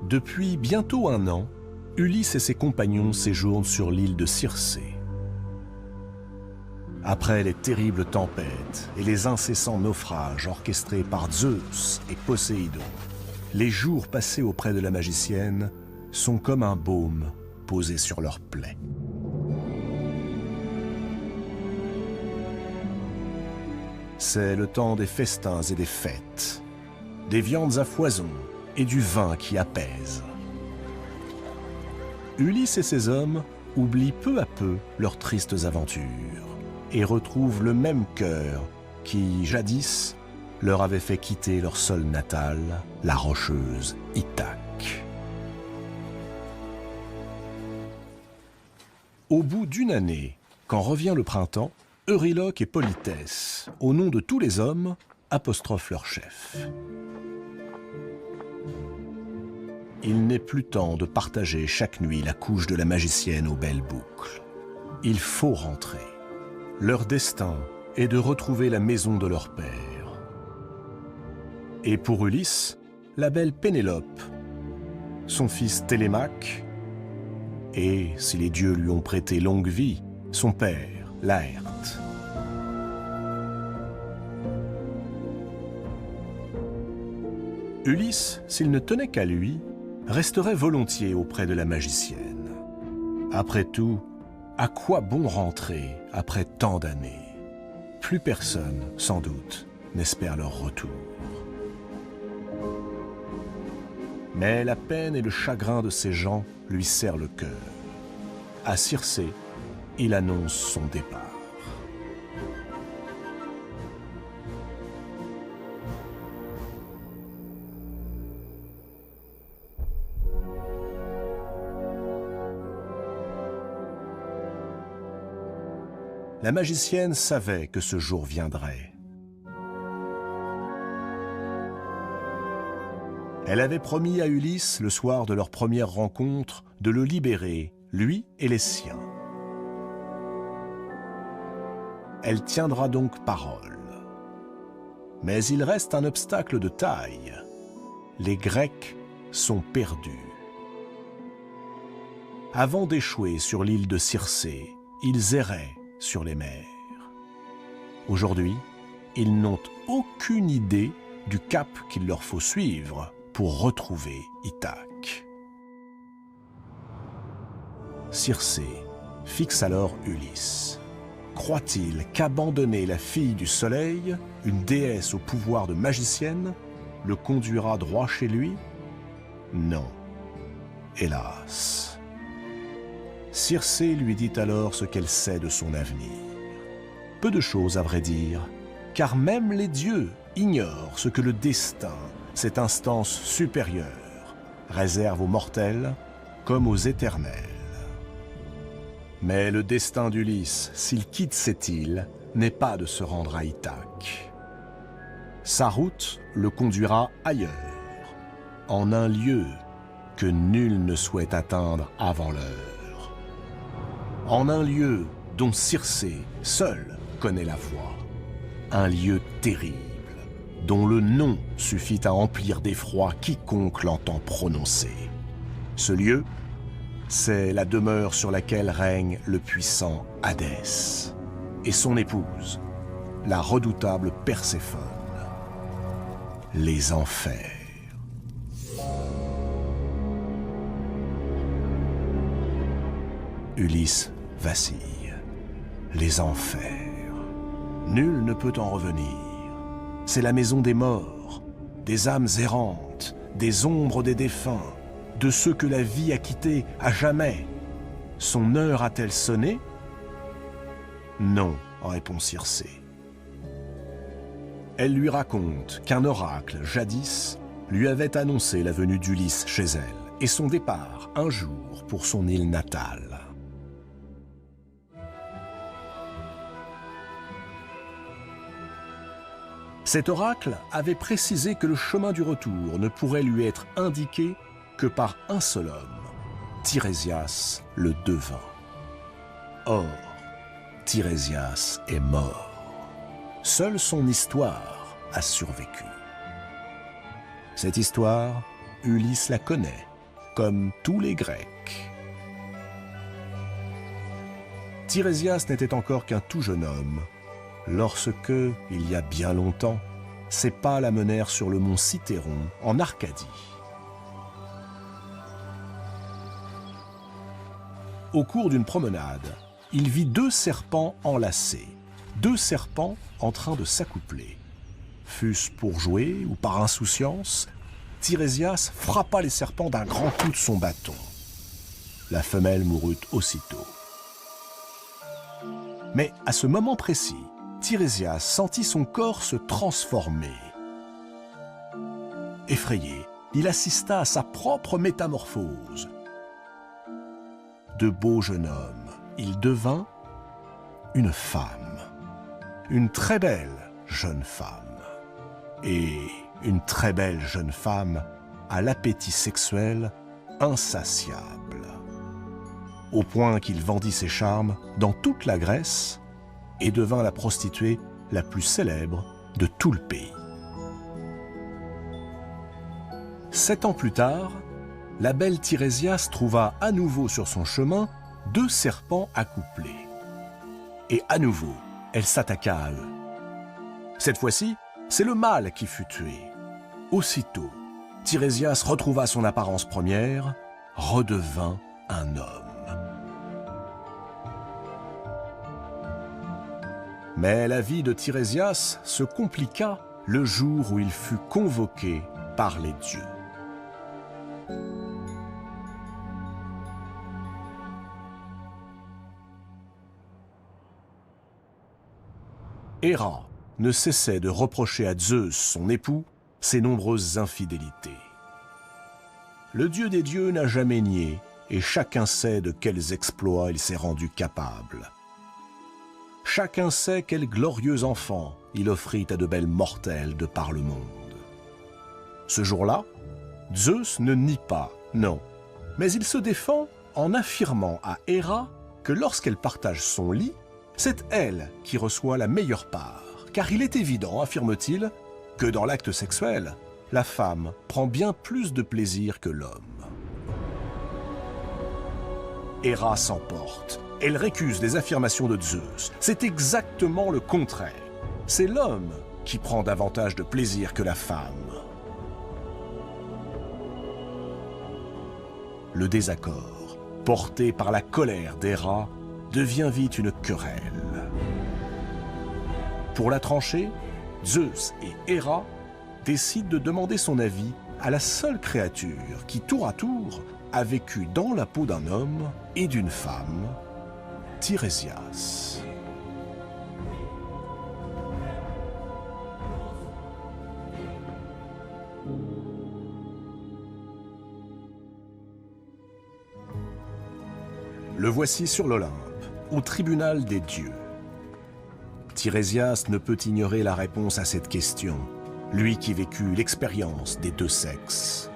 Depuis bientôt 1 an, Ulysse et ses compagnons séjournent sur l'île de Circé. Après les terribles tempêtes et les incessants naufrages orchestrés par Zeus et Poséidon, les jours passés auprès de la magicienne sont comme un baume posé sur leurs plaies. C'est le temps des festins et des fêtes, des viandes à foison et du vin qui apaise. Ulysse et ses hommes oublient peu à peu leurs tristes aventures et retrouvent le même cœur qui, jadis, leur avait fait quitter leur sol natal, la rocheuse Ithaque. Au bout d'1 année, quand revient le printemps, Euryloque et Polythèse, au nom de tous les hommes, apostrophent leur chef. Il n'est plus temps de partager chaque nuit la couche de la magicienne aux belles boucles. Il faut rentrer. Leur destin est de retrouver la maison de leur père. Et pour Ulysse, la belle Pénélope, son fils Télémaque, et, si les dieux lui ont prêté longue vie, son père, Laërte. Ulysse, s'il ne tenait qu'à lui, resterait volontiers auprès de la magicienne. Après tout, à quoi bon rentrer après tant d'années? Plus personne, sans doute, n'espère leur retour. Mais la peine et le chagrin de ces gens lui serrent le cœur. À Circé, il annonce son départ. La magicienne savait que ce jour viendrait. Elle avait promis à Ulysse, le soir de leur première rencontre, de le libérer, lui et les siens. Elle tiendra donc parole. Mais il reste un obstacle de taille. Les Grecs sont perdus. Avant d'échouer sur l'île de Circé, ils erraient sur les mers. Aujourd'hui, ils n'ont aucune idée du cap qu'il leur faut suivre pour retrouver Ithaque. Circé fixe alors Ulysse. Croit-il qu'abandonner la fille du soleil, une déesse au pouvoir de magicienne, le conduira droit chez lui? Non, hélas. Circé lui dit alors ce qu'elle sait de son avenir. Peu de choses à vrai dire, car même les dieux ignorent ce que le destin, cette instance supérieure, réserve aux mortels comme aux éternels. Mais le destin d'Ulysse, s'il quitte cette île, n'est pas de se rendre à Ithaque. Sa route le conduira ailleurs, en un lieu que nul ne souhaite atteindre avant l'heure. En un lieu dont Circé, seul, connaît la voie. Un lieu terrible, dont le nom suffit à emplir d'effroi quiconque l'entend prononcer. Ce lieu, c'est la demeure sur laquelle règne le puissant Hadès et son épouse, la redoutable Perséphone. Les enfers. Ulysse vacille. Les enfers. Nul ne peut en revenir. C'est la maison des morts, des âmes errantes, des ombres des défunts, de ceux que la vie a quittés à jamais. Son heure a-t-elle sonné? Non, répond Circé. Elle lui raconte qu'un oracle, jadis, lui avait annoncé la venue d'Ulysse chez elle et son départ un jour pour son île natale. Cet oracle avait précisé que le chemin du retour ne pourrait lui être indiqué que par un seul homme, Tirésias le devin. Or, Tirésias est mort. Seule son histoire a survécu. Cette histoire, Ulysse la connaît comme tous les Grecs. Tirésias n'était encore qu'un tout jeune homme, lorsque, il y a bien longtemps, ses pas l'amenèrent sur le mont Cithéron, en Arcadie. Au cours d'une promenade, il vit 2 serpents enlacés, 2 serpents en train de s'accoupler. Fût-ce pour jouer ou par insouciance, Tirésias frappa les serpents d'un grand coup de son bâton. La femelle mourut aussitôt. Mais à ce moment précis, Tirésias sentit son corps se transformer. Effrayé, il assista à sa propre métamorphose. De beau jeune homme, il devint une femme. Une très belle jeune femme. Et une très belle jeune femme à l'appétit sexuel insatiable. Au point qu'il vendit ses charmes dans toute la Grèce et devint la prostituée la plus célèbre de tout le pays. 7 ans plus tard, la belle Tirésias trouva à nouveau sur son chemin 2 serpents accouplés. Et à nouveau, elle s'attaqua à eux. Cette fois-ci, c'est le mâle qui fut tué. Aussitôt, Tirésias retrouva son apparence première, redevint un homme. Mais la vie de Tirésias se compliqua le jour où il fut convoqué par les dieux. Héra ne cessait de reprocher à Zeus, son époux, ses nombreuses infidélités. Le dieu des dieux n'a jamais nié, et chacun sait de quels exploits il s'est rendu capable. Chacun sait quel glorieux enfant il offrit à de belles mortelles de par le monde. Ce jour-là, Zeus ne nie pas, non, mais il se défend en affirmant à Héra que lorsqu'elle partage son lit, c'est elle qui reçoit la meilleure part, car il est évident, affirme-t-il, que dans l'acte sexuel, la femme prend bien plus de plaisir que l'homme. Héra s'emporte. Elle récuse les affirmations de Zeus. C'est exactement le contraire. C'est l'homme qui prend davantage de plaisir que la femme. Le désaccord, porté par la colère d'Héra, devient vite une querelle. Pour la trancher, Zeus et Héra décident de demander son avis à la seule créature qui, tour à tour, a vécu dans la peau d'un homme et d'une femme, Tirésias. Le voici sur l'Olympe, au tribunal des dieux. Tirésias ne peut ignorer la réponse à cette question, lui qui vécut l'expérience des 2 sexes.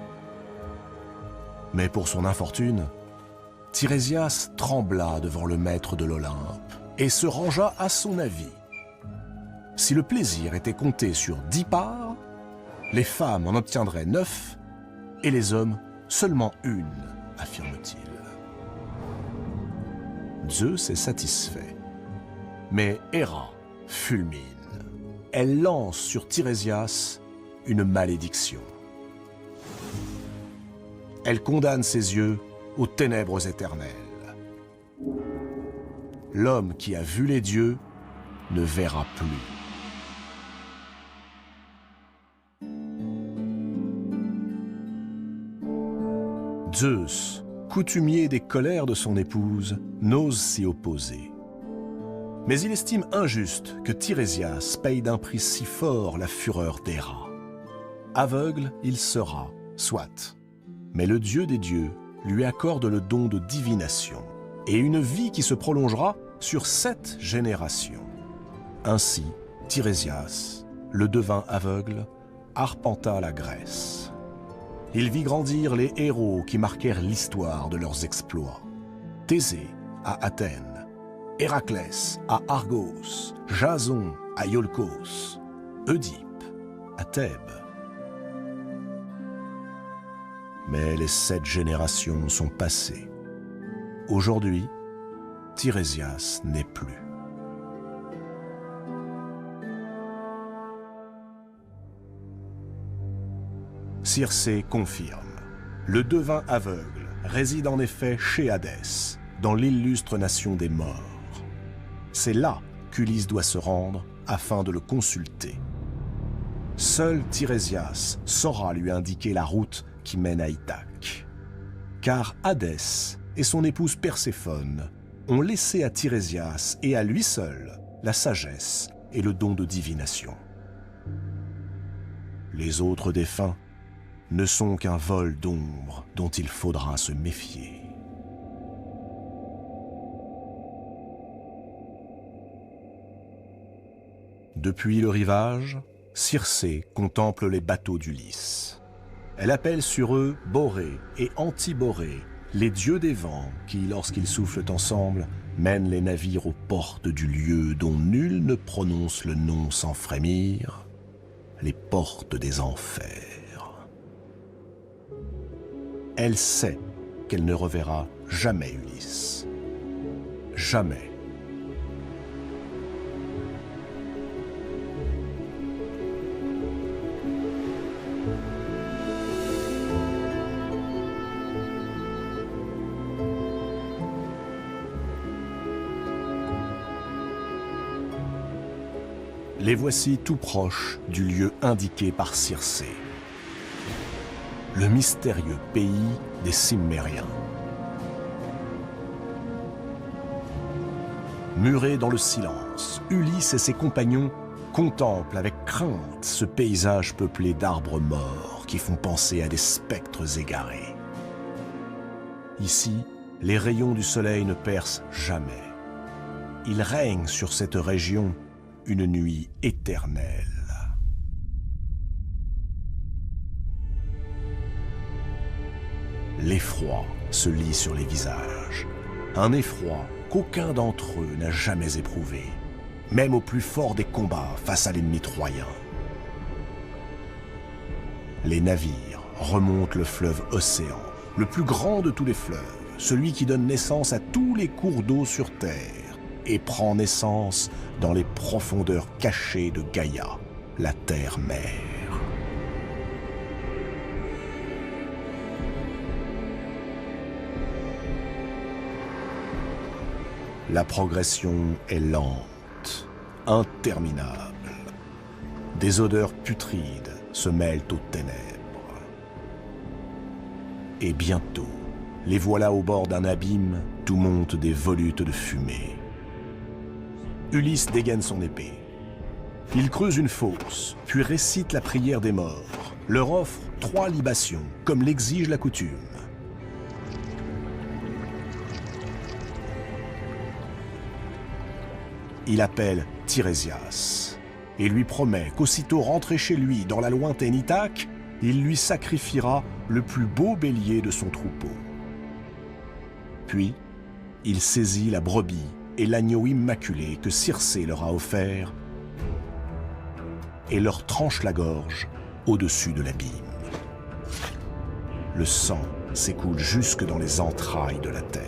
Mais pour son infortune, Tirésias trembla devant le maître de l'Olympe et se rangea à son avis. Si le plaisir était compté sur 10 parts, les femmes en obtiendraient 9 et les hommes seulement 1, affirme-t-il. Zeus est satisfait. Mais Héra fulmine. Elle lance sur Tirésias une malédiction. Elle condamne ses yeux aux ténèbres éternelles. L'homme qui a vu les dieux ne verra plus. Zeus, coutumier des colères de son épouse, n'ose s'y opposer. Mais il estime injuste que Tirésias paye d'un prix si fort la fureur d'Héra. Aveugle, il sera, soit. Mais le dieu des dieux lui accorde le don de divination et une vie qui se prolongera sur 7 générations. Ainsi, Tirésias, le devin aveugle, arpenta la Grèce. Il vit grandir les héros qui marquèrent l'histoire de leurs exploits. Thésée à Athènes, Héraclès à Argos, Jason à Iolcos, Oedipe à Thèbes. Mais les 7 générations sont passées. Aujourd'hui, Tirésias n'est plus. Circé confirme. Le devin aveugle réside en effet chez Hadès, dans l'illustre nation des morts. C'est là qu'Ulysse doit se rendre afin de le consulter. Seul Tirésias saura lui indiquer la route qui mène à Ithaque. Car Hadès et son épouse Perséphone ont laissé à Tirésias et à lui seul la sagesse et le don de divination. Les autres défunts ne sont qu'un vol d'ombre dont il faudra se méfier. Depuis le rivage, Circé contemple les bateaux d'Ulysse. Elle appelle sur eux Borée et Antiborée, les dieux des vents qui, lorsqu'ils soufflent ensemble, mènent les navires aux portes du lieu dont nul ne prononce le nom sans frémir, les portes des enfers. Elle sait qu'elle ne reverra jamais Ulysse. Jamais. Les voici tout proches du lieu indiqué par Circé. Le mystérieux pays des Cimmériens. Murés dans le silence, Ulysse et ses compagnons contemplent avec crainte ce paysage peuplé d'arbres morts qui font penser à des spectres égarés. Ici, les rayons du soleil ne percent jamais. Il règne sur cette région une nuit éternelle. L'effroi se lit sur les visages, un effroi qu'aucun d'entre eux n'a jamais éprouvé, même au plus fort des combats face à l'ennemi troyen. Les navires remontent le fleuve Océan, le plus grand de tous les fleuves, celui qui donne naissance à tous les cours d'eau sur terre, et prend naissance dans les profondeurs cachées de Gaïa, la terre-mère. La progression est lente, interminable. Des odeurs putrides se mêlent aux ténèbres. Et bientôt, les voilà au bord d'un abîme d'où montent des volutes de fumée. Ulysse dégaine son épée. Il creuse une fosse, puis récite la prière des morts, leur offre 3 libations, comme l'exige la coutume. Il appelle Tirésias et lui promet qu'aussitôt rentré chez lui dans la lointaine Ithaque, il lui sacrifiera le plus beau bélier de son troupeau. Puis, il saisit la brebis et l'agneau immaculé que Circé leur a offert et leur tranche la gorge au-dessus de l'abîme. Le sang s'écoule jusque dans les entrailles de la terre.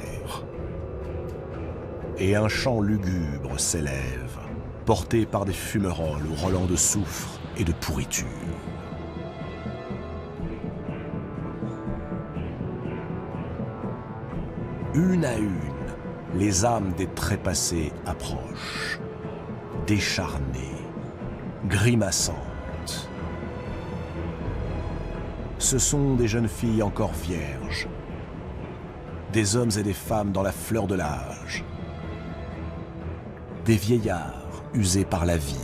Et un chant lugubre s'élève, porté par des fumerolles au relent de soufre et de pourriture. Une à une, les âmes des trépassés approchent, décharnées, grimaçantes. Ce sont des jeunes filles encore vierges, des hommes et des femmes dans la fleur de l'âge, des vieillards usés par la vie,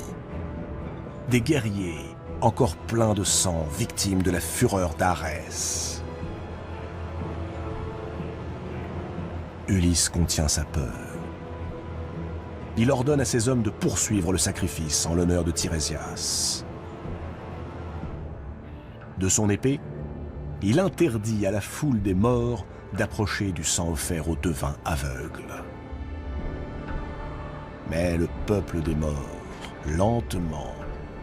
des guerriers encore pleins de sang, victimes de la fureur d'Arès. Ulysse contient sa peur. Il ordonne à ses hommes de poursuivre le sacrifice en l'honneur de Tirésias. De son épée, il interdit à la foule des morts d'approcher du sang offert aux devins aveugles. Mais le peuple des morts, lentement,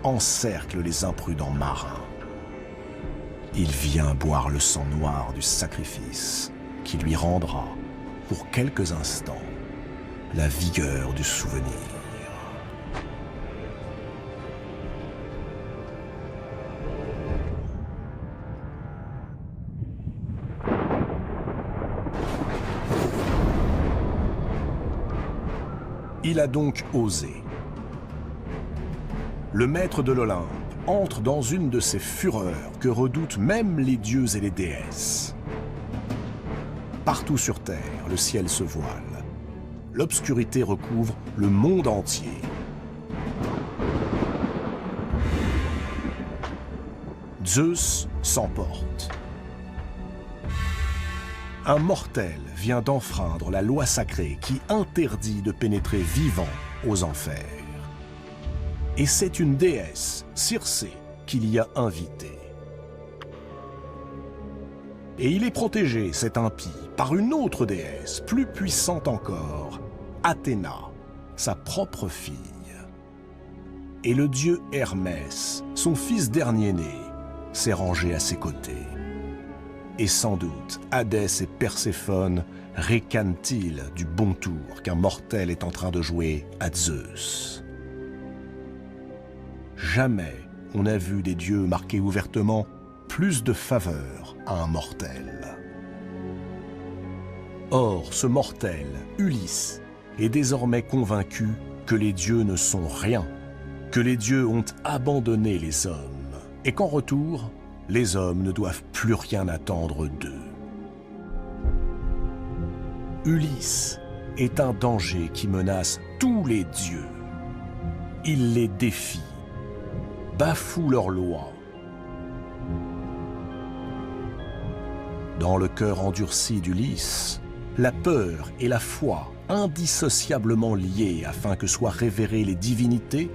encercle les imprudents marins. Il vient boire le sang noir du sacrifice qui lui rendra, pour quelques instants, la vigueur du souvenir. Il a donc osé. Le maître de l'Olympe entre dans une de ces fureurs que redoutent même les dieux et les déesses. Partout sur Terre, le ciel se voile. L'obscurité recouvre le monde entier. Zeus s'emporte. Un mortel vient d'enfreindre la loi sacrée qui interdit de pénétrer vivant aux enfers. Et c'est une déesse, Circé, qu'il y a invitée. Et il est protégé, cet impie, par une autre déesse, plus puissante encore, Athéna, sa propre fille. Et le dieu Hermès, son fils dernier-né, s'est rangé à ses côtés. Et sans doute, Hadès et Perséphone ricanent-ils du bon tour qu'un mortel est en train de jouer à Zeus. Jamais on n'a vu des dieux marquer ouvertement plus de faveur à un mortel. Or, ce mortel, Ulysse, est désormais convaincu que les dieux ne sont rien, que les dieux ont abandonné les hommes, et qu'en retour, les hommes ne doivent plus rien attendre d'eux. Ulysse est un danger qui menace tous les dieux. Il les défie, bafoue leurs lois. Dans le cœur endurci d'Ulysse, la peur et la foi, indissociablement liées afin que soient révérées les divinités,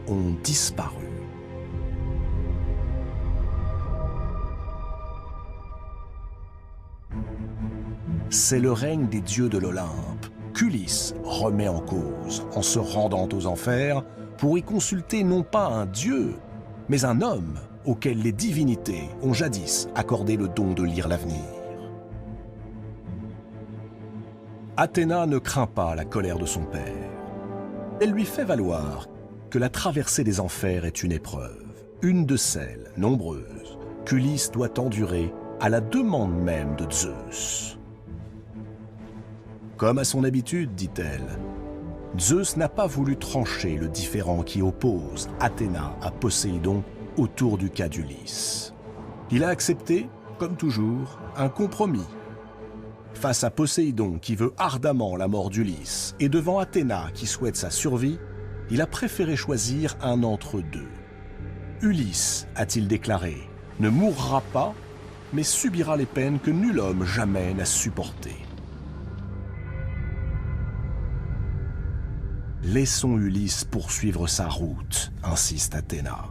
ont disparu. C'est le règne des dieux de l'Olympe qu'Ulysse remet en cause en se rendant aux enfers pour y consulter non pas un dieu, mais un homme auquel les divinités ont jadis accordé le don de lire l'avenir. Athéna ne craint pas la colère de son père. Elle lui fait valoir que la traversée des enfers est une épreuve, une de celles, nombreuses, qu'Ulysse doit endurer à la demande même de Zeus. Comme à son habitude, dit-elle, Zeus n'a pas voulu trancher le différend qui oppose Athéna à Poséidon autour du cas d'Ulysse. Il a accepté, comme toujours, un compromis. Face à Poséidon qui veut ardemment la mort d'Ulysse et devant Athéna qui souhaite sa survie, il a préféré choisir un entre-deux. Ulysse, a-t-il déclaré, ne mourra pas, mais subira les peines que nul homme jamais n'a supportées. Laissons Ulysse poursuivre sa route, insiste Athéna.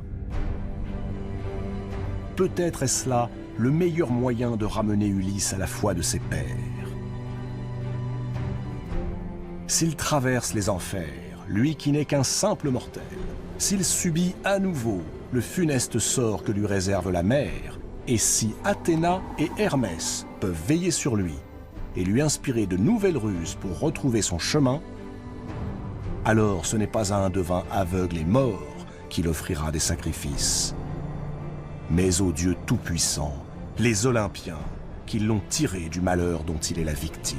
Peut-être est-ce là le meilleur moyen de ramener Ulysse à la foi de ses pairs. S'il traverse les enfers, lui qui n'est qu'un simple mortel, s'il subit à nouveau le funeste sort que lui réserve la mer, et si Athéna et Hermès peuvent veiller sur lui et lui inspirer de nouvelles ruses pour retrouver son chemin, alors ce n'est pas à un devin aveugle et mort qu'il offrira des sacrifices, mais au Dieu tout-puissant, les Olympiens, qui l'ont tiré du malheur dont il est la victime.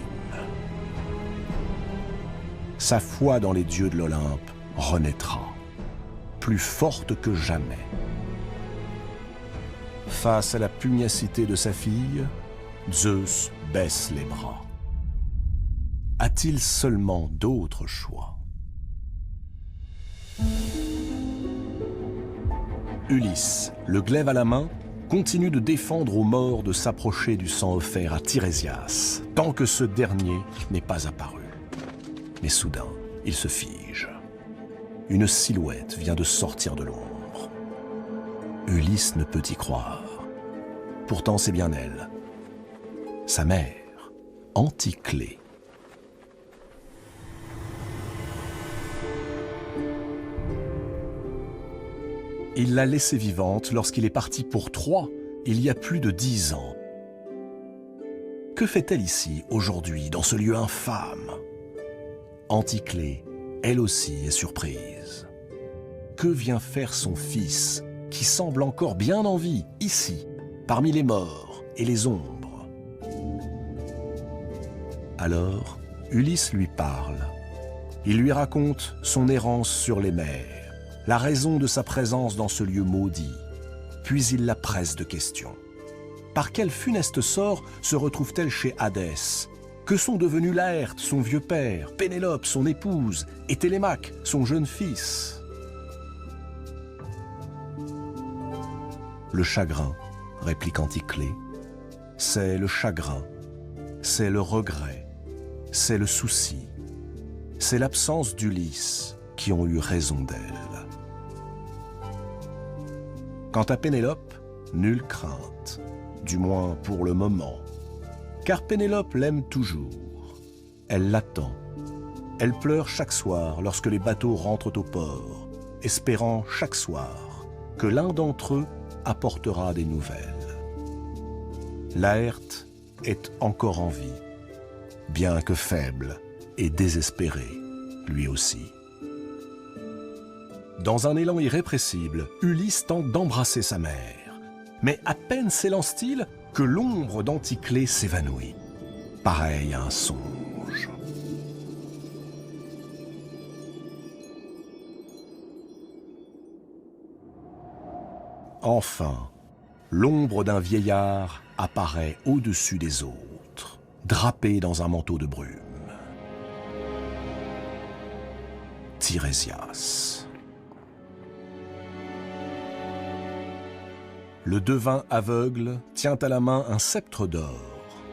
Sa foi dans les dieux de l'Olympe renaîtra, plus forte que jamais. Face à la pugnacité de sa fille, Zeus baisse les bras. A-t-il seulement d'autres choix? Ulysse, le glaive à la main, continue de défendre aux morts de s'approcher du sang offert à Tirésias, tant que ce dernier n'est pas apparu. Mais soudain, il se fige. Une silhouette vient de sortir de l'ombre. Ulysse ne peut y croire. Pourtant, c'est bien elle. Sa mère, Anticlé. Il l'a laissée vivante lorsqu'il est parti pour Troie il y a plus de 10 ans. Que fait-elle ici, aujourd'hui, dans ce lieu infâme? Anticlée, elle aussi, est surprise. Que vient faire son fils, qui semble encore bien en vie, ici, parmi les morts et les ombres? Alors, Ulysse lui parle. Il lui raconte son errance sur les mers, la raison de sa présence dans ce lieu maudit. Puis il la presse de questions. Par quel funeste sort se retrouve-t-elle chez Hadès? Que sont devenus Laërte, son vieux père, Pénélope, son épouse, et Télémaque, son jeune fils? Le chagrin, réplique Anticlée, c'est le chagrin, c'est le regret, c'est le souci, c'est l'absence d'Ulysse qui ont eu raison d'elle. Quant à Pénélope, nulle crainte, du moins pour le moment, car Pénélope l'aime toujours. Elle l'attend. Elle pleure chaque soir lorsque les bateaux rentrent au port, espérant chaque soir que l'un d'entre eux apportera des nouvelles. Laërte est encore en vie, bien que faible et désespéré, lui aussi. Dans un élan irrépressible, Ulysse tente d'embrasser sa mère. Mais à peine s'élance-t-il que l'ombre d'Anticlée s'évanouit, pareil à un songe. Enfin, l'ombre d'un vieillard apparaît au-dessus des autres, drapé dans un manteau de brume. Tirésias. Le devin aveugle tient à la main un sceptre d'or.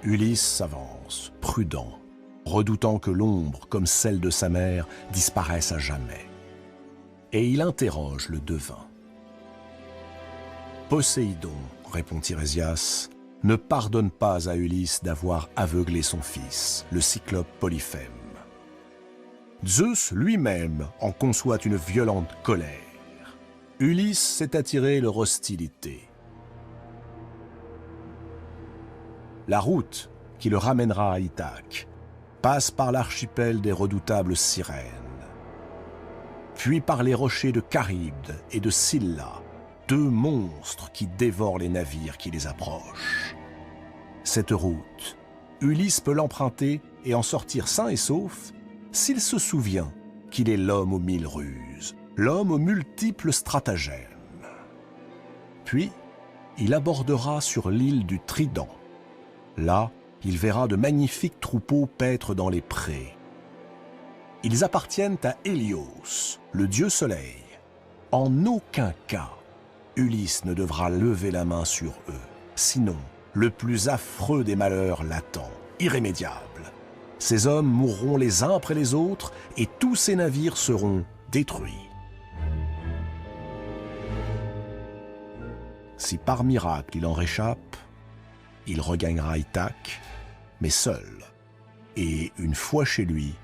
Ulysse s'avance, prudent, redoutant que l'ombre, comme celle de sa mère, disparaisse à jamais. Et il interroge le devin. « Poséidon, répond Tirésias, ne pardonne pas à Ulysse d'avoir aveuglé son fils, le cyclope Polyphème. Zeus lui-même en conçoit une violente colère. Ulysse s'est attiré leur hostilité. La route qui le ramènera à Ithaque passe par l'archipel des redoutables sirènes, puis par les rochers de Charybde et de Scylla, deux monstres qui dévorent les navires qui les approchent. Cette route, Ulysse peut l'emprunter et en sortir sain et sauf s'il se souvient qu'il est l'homme aux 1000 ruses, l'homme aux multiples stratagèmes. Puis, il abordera sur l'île du Trident. Là, il verra de magnifiques troupeaux paître dans les prés. Ils appartiennent à Hélios, le dieu soleil. En aucun cas, Ulysse ne devra lever la main sur eux, sinon le plus affreux des malheurs l'attend, irrémédiable. Ces hommes mourront les uns après les autres et tous ces navires seront détruits. Si par miracle il en réchappe, il regagnera Ithaque, mais seul. Et une fois chez lui,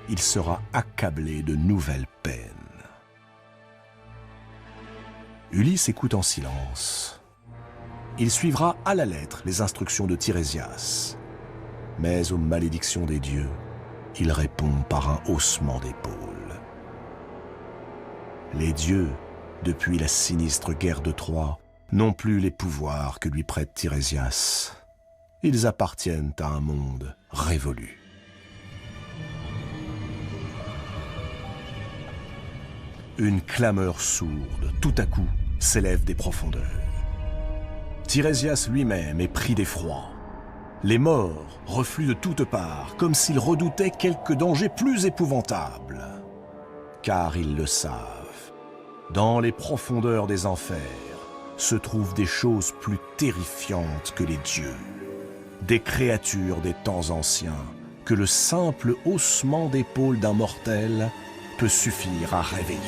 il sera accablé de nouvelles peines. Ulysse écoute en silence. Il suivra à la lettre les instructions de Tirésias. Mais aux malédictions des dieux, il répond par un haussement d'épaule. Les dieux, depuis la sinistre guerre de Troie, n'ont plus les pouvoirs que lui prête Tirésias. Ils appartiennent à un monde révolu. Une clameur sourde, tout à coup, s'élève des profondeurs. Tirésias lui-même est pris d'effroi. Les morts refluent de toutes parts, comme s'ils redoutaient quelque danger plus épouvantable. Car ils le savent, dans les profondeurs des enfers se trouvent des choses plus terrifiantes que les dieux, des créatures des temps anciens que le simple haussement d'épaule d'un mortel peut suffire à réveiller.